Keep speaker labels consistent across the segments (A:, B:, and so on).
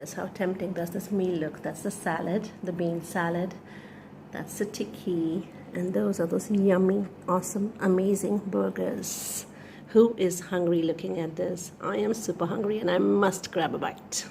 A: That's how tempting does this meal look. That's the salad, the bean salad. That's the tikki. And those are those yummy, awesome, amazing burgers. Who is hungry looking at this? I am super hungry and I must grab a bite.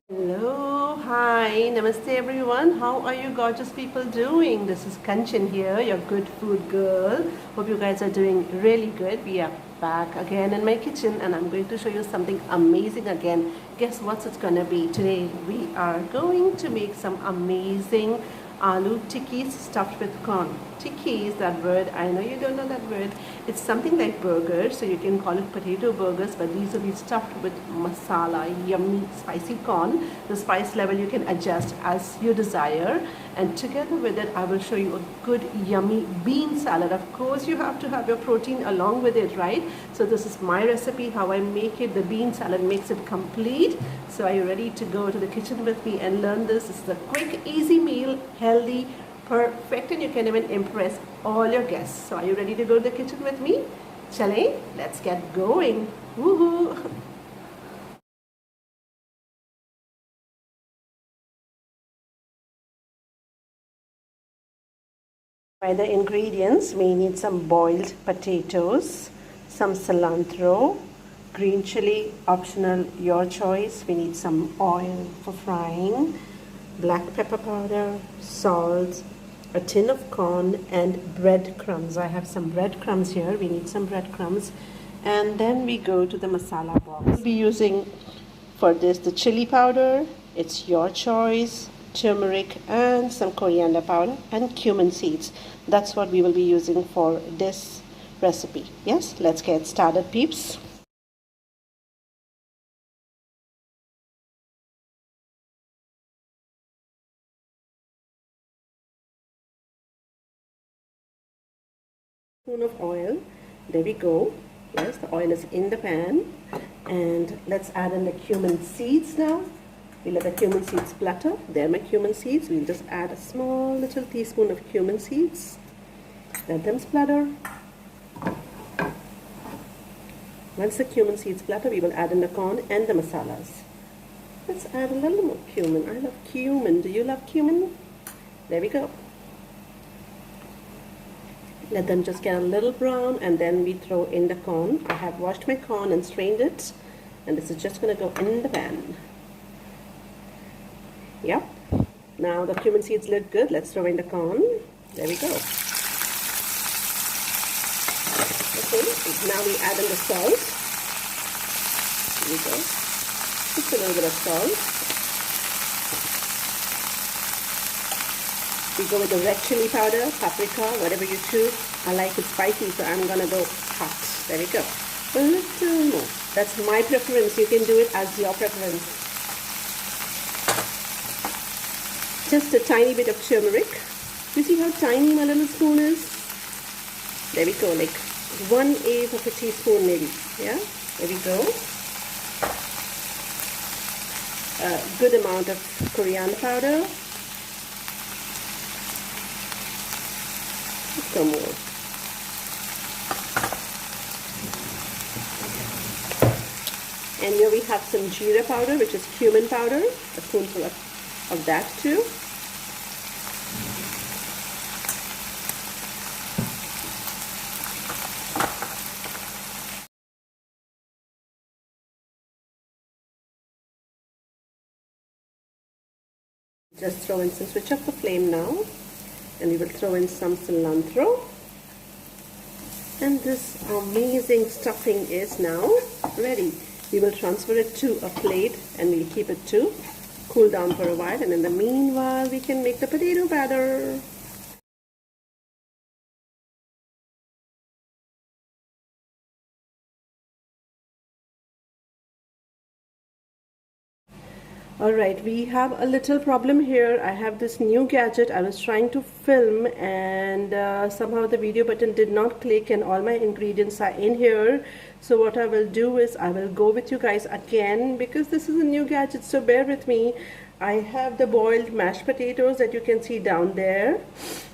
A: Hello, hi, namaste everyone. How are you gorgeous people doing? This is Kanchan here, your good food girl. Hope you guys are doing really good. We are back again in my kitchen and I'm going to show you something amazing again. Guess what it's gonna be? Today we are going to make some amazing aloo tikkis stuffed with corn. Tikkis, that word, I know you don't know that word. It's something like burgers, so you can call it potato burgers, but these will be stuffed with masala, yummy, spicy corn. The spice level you can adjust as you desire. And together with it, I will show you a good, yummy bean salad. Of course, you have to have your protein along with it, right? So this is my recipe, how I make it. The bean salad makes it complete. So are you ready to go to the kitchen with me and learn this? This is a quick, easy meal, healthy, perfect, and you can even impress all your guests. So are you ready to go to the kitchen with me? Chale, let's get going. Woohoo! By the ingredients, we need some boiled potatoes, some cilantro, green chili, optional, your choice. We need some oil for frying, black pepper powder, salt, a tin of corn, and breadcrumbs. I have some breadcrumbs here. We need some breadcrumbs. And then we go to the masala box. We'll be using for this the chili powder. It's your choice. Turmeric and some coriander powder and cumin seeds. That's what we will be using for this recipe. Yes, let's get started, peeps. Spoon of oil. There we go. Yes, the oil is in the pan. And let's add in the cumin seeds now. We let the cumin seeds splatter. There are my cumin seeds. We'll just add a small little teaspoon of cumin seeds. Let them splatter. Once the cumin seeds splatter, we will add in the corn and the masalas. Let's add a little more cumin. I love cumin. Do you love cumin? There we go. Let them just get a little brown and then we throw in the corn. I have washed my corn and strained it. And this is just going to go in the pan. Yep. Now the cumin seeds look good. Let's throw in the corn. There we go. Okay, now we add in the salt. Here we go. Just a little bit of salt. We go with the red chili powder, paprika, whatever you choose. I like it spicy, so I'm gonna go hot. There we go. A little more. That's my preference. You can do it as your preference. Just a tiny bit of turmeric. You see how tiny my little spoon is? There we go, like 1/8 of a teaspoon maybe. Yeah, there we go. A good amount of coriander powder. Some more. And here we have some jeera powder, which is cumin powder. A spoonful of that too. Just throw in some, switch up the flame now, and we will throw in some cilantro. And this amazing stuffing is now ready. We will transfer it to a plate and we'll keep it to cool down for a while, and in the meanwhile we can make the potato batter. Alright, we have a little problem here. I have this new gadget. I was trying to film and somehow the video button did not click and all my ingredients are in here. So what I will do is I will go with you guys again because this is a new gadget, so bear with me. I have the boiled mashed potatoes that you can see down there.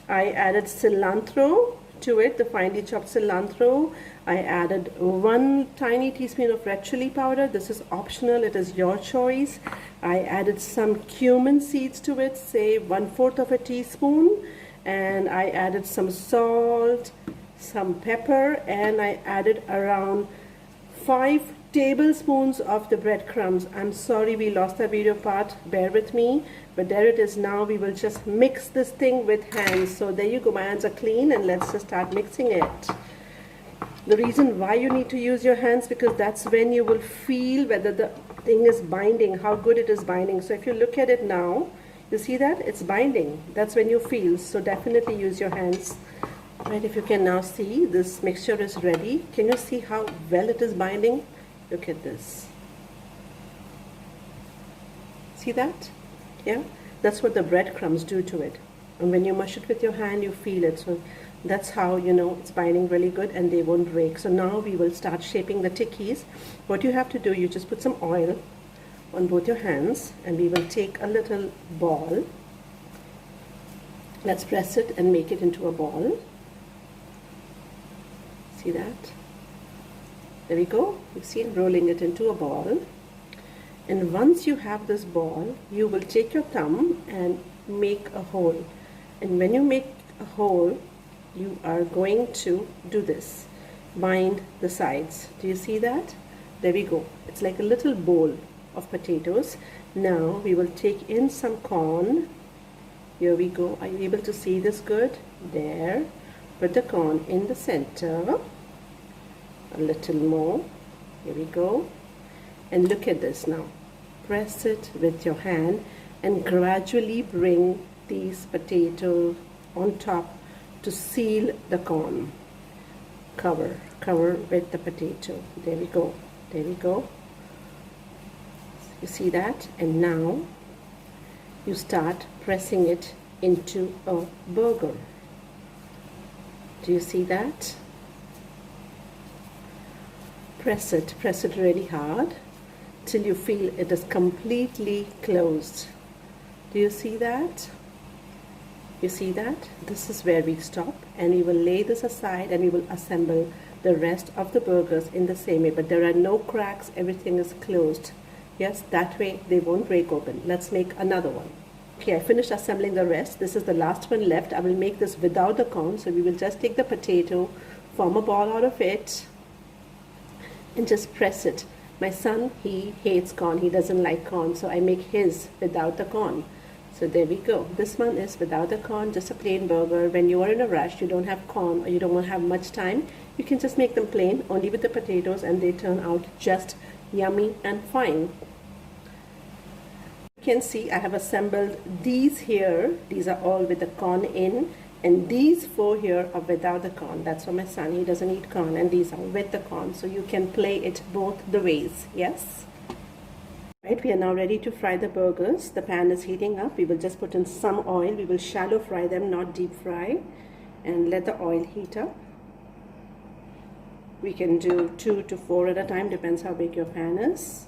A: I added cilantro, to it, the finely chopped cilantro. I added 1 tiny teaspoon of red chili powder. This is optional, it is your choice. I added some cumin seeds to it, say 1/4 of a teaspoon. And I added some salt, some pepper, and I added around 5 tablespoons of the breadcrumbs. I'm sorry we lost that video part, bear with me, but there it is. Now we will just mix this thing with hands. So there you go, my hands are clean, and let's just start mixing it. The reason why you need to use your hands, because that's when you will feel whether the thing is binding, how good it is binding. So if you look at it now, you see that it's binding. That's when you feel. So definitely use your hands. Right, if you can now see, this mixture is ready. Can you see how well it is binding? Look at this. See that? Yeah, that's what the breadcrumbs do to it. And when you mush it with your hand, you feel it. So that's how you know it's binding really good and they won't break. So now we will start shaping the tikkis. What you have to do, you just put some oil on both your hands, and we will take a little ball. Let's press it and make it into a ball. See that? There we go. You see, I'm rolling it into a ball. And once you have this ball, you will take your thumb and make a hole. And when you make a hole, you are going to do this. Bind the sides. Do you see that? There we go. It's like a little bowl of potatoes. Now we will take in some corn. Here we go. Are you able to see this good? There. Put the corn in the center. A little more. Here we go. And look at this now. Press it with your hand and gradually bring these potatoes on top to seal the corn. Cover with the potato. There we go. There we go. You see that? And now you start pressing it into a burger. Do you see that? Press it really hard till you feel it is completely closed. Do you see that? You see that? This is where we stop, and we will lay this aside and we will assemble the rest of the burgers in the same way. But there are no cracks, everything is closed. Yes, that way they won't break open. Let's make another one. Okay, I finished assembling the rest. This is the last one left. I will make this without the corn. So we will just take the potato, form a ball out of it, and just press it. My son, he hates corn. He doesn't like corn. So I make his without the corn. So there we go. This one is without the corn, just a plain burger. When you are in a rush, you don't have corn, or you don't want to have much time, you can just make them plain, only with the potatoes, and they turn out just yummy and fine. You can see I have assembled these here. These are all with the corn in, and these 4 here are without the corn. That's for my son. He doesn't eat corn, and these are with the corn. So you can play it both the ways. Yes? Right, we are now ready to fry the burgers. The pan is heating up. We will just put in some oil. We will shallow fry them, not deep fry, and let the oil heat up. We can do 2 to 4 at a time, depends how big your pan is.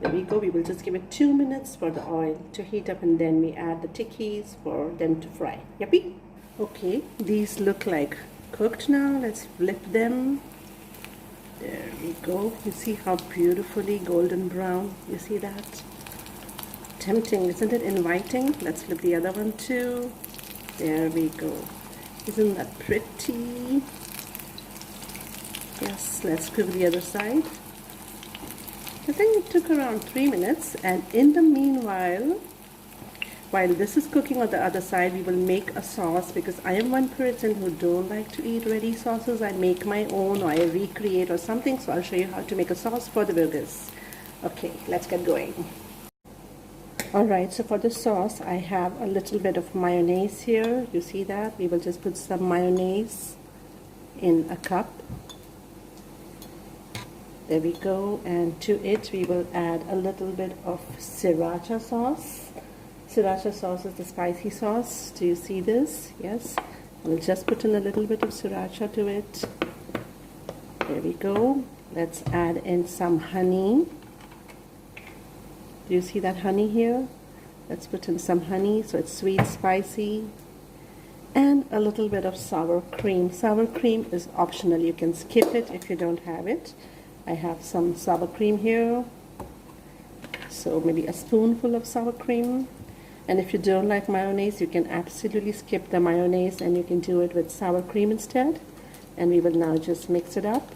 A: There we go. We will just give it 2 minutes for the oil to heat up, and then we add the tikkis for them to fry. Yuppie. Okay, these look like cooked now. Let's flip them. There we go. You see how beautifully golden brown? You see that? Tempting, isn't it? Inviting. Let's flip the other one too. There we go. Isn't that pretty? Yes, let's cook the other side. I think it took around 3 minutes, and in the meanwhile, while this is cooking on the other side, we will make a sauce, because I am one person who don't like to eat ready sauces. I make my own, or I recreate or something, so I'll show you how to make a sauce for the burgers. Okay, let's get going. Alright, so for the sauce, I have a little bit of mayonnaise here. You see that? We will just put some mayonnaise in a cup. There we go, and to it we will add a little bit of sriracha sauce. Sriracha sauce is the spicy sauce. Do you see this? Yes. We'll just put in a little bit of sriracha to it. There we go. Let's add in some honey. Do you see that honey here? Let's put in some honey so it's sweet, spicy. And a little bit of sour cream. Sour cream is optional. You can skip it if you don't have it. I have some sour cream here. So maybe a spoonful of sour cream. And if you don't like mayonnaise, you can absolutely skip the mayonnaise and you can do it with sour cream instead. And we will now just mix it up.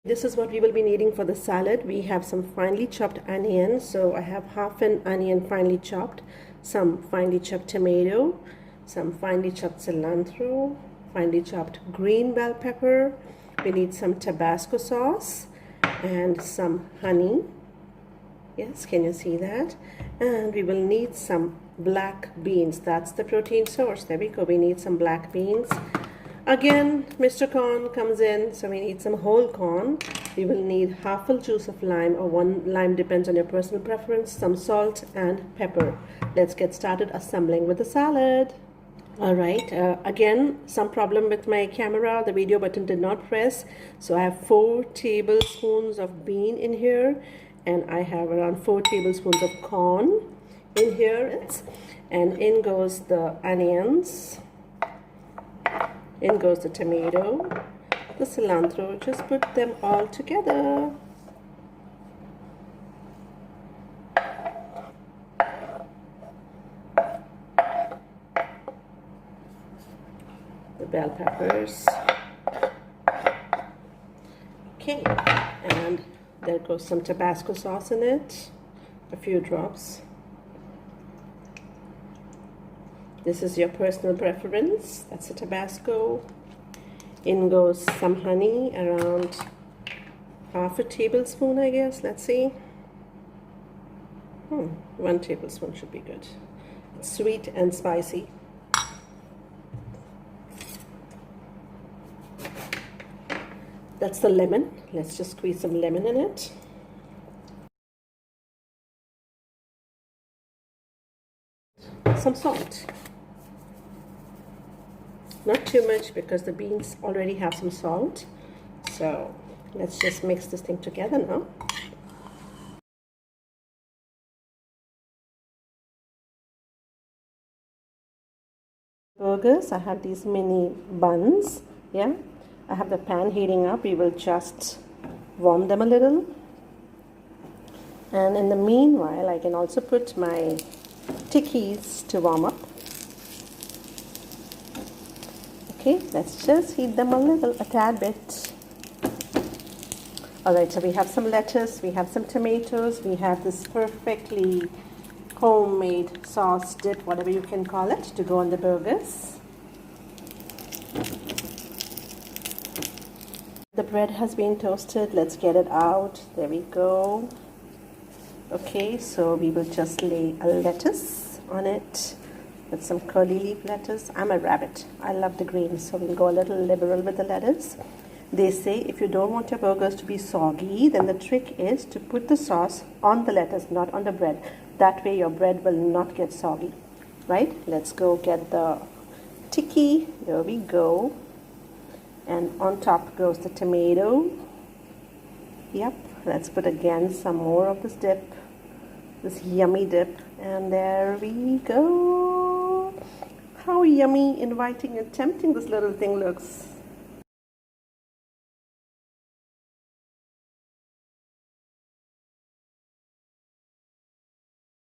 A: This is what we will be needing for the salad. We have some finely chopped onion. So I have half an onion finely chopped, some finely chopped tomato, some finely chopped cilantro, finely chopped green bell pepper. We need some Tabasco sauce and some honey. Yes, can you see that? And we will need some black beans. That's the protein source. There we go. We need some black beans. Again, Mr. Corn comes in, so we need some whole corn. We will need half a juice of lime, or one lime, depends on your personal preference, some salt and pepper. Let's get started assembling with the salad. Alright, again, some problem with my camera. The video button did not press. So I have 4 tablespoons of bean in here, and I have around 4 tablespoons of corn in here. And in goes the onions. In goes the tomato, the cilantro. Just put them all together. The bell peppers. Okay, and there goes some Tabasco sauce in it, a few drops. This is your personal preference. That's a Tabasco. In goes some honey, around half a tablespoon, I guess. Let's see. 1 tablespoon should be good. It's sweet and spicy. That's the lemon. Let's just squeeze some lemon in it. Some salt. Not too much because the beans already have some salt. So let's just mix this thing together now. Burgers, I have these mini buns. Yeah, I have the pan heating up. We will just warm them a little. And in the meanwhile, I can also put my Tikkis to warm up. Okay, let's just heat them a tad bit. Alright, so we have some lettuce, we have some tomatoes, we have this perfectly homemade sauce dip, whatever you can call it, to go on the burgers. The bread has been toasted. Let's get it out. There we go. Okay, so we will just lay a lettuce on it with some curly leaf lettuce. I'm a rabbit. I love the greens, so we'll go a little liberal with the lettuce. They say if you don't want your burgers to be soggy, then the trick is to put the sauce on the lettuce, not on the bread. That way your bread will not get soggy, right? Let's go get the tikki. There we go. And on top goes the tomato. Yep, let's put again some more of this dip, this yummy dip. And there we go. How yummy, inviting and tempting this little thing looks.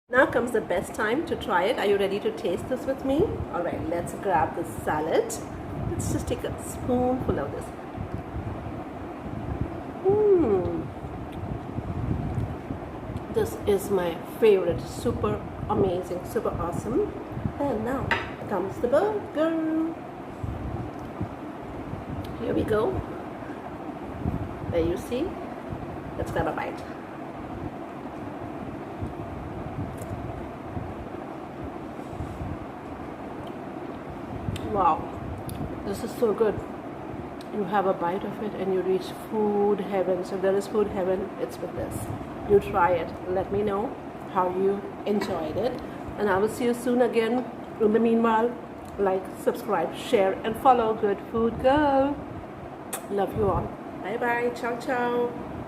A: Now comes the best time to try it. Are you ready to taste this with me? Alright, let's grab this salad. Let's just take a spoonful of this. This is my favorite. Super amazing, super awesome. And now comes the burger. Here we go. There you see. Let's grab a bite. Wow, this is so good. You have a bite of it and you reach food heaven. So if there is food heaven, it's with this. You try it. Let me know. how you enjoyed it. And I will see you soon again. In the meanwhile, like, subscribe, share, and follow Good Food Girl. Love you all. Bye bye. Ciao, ciao.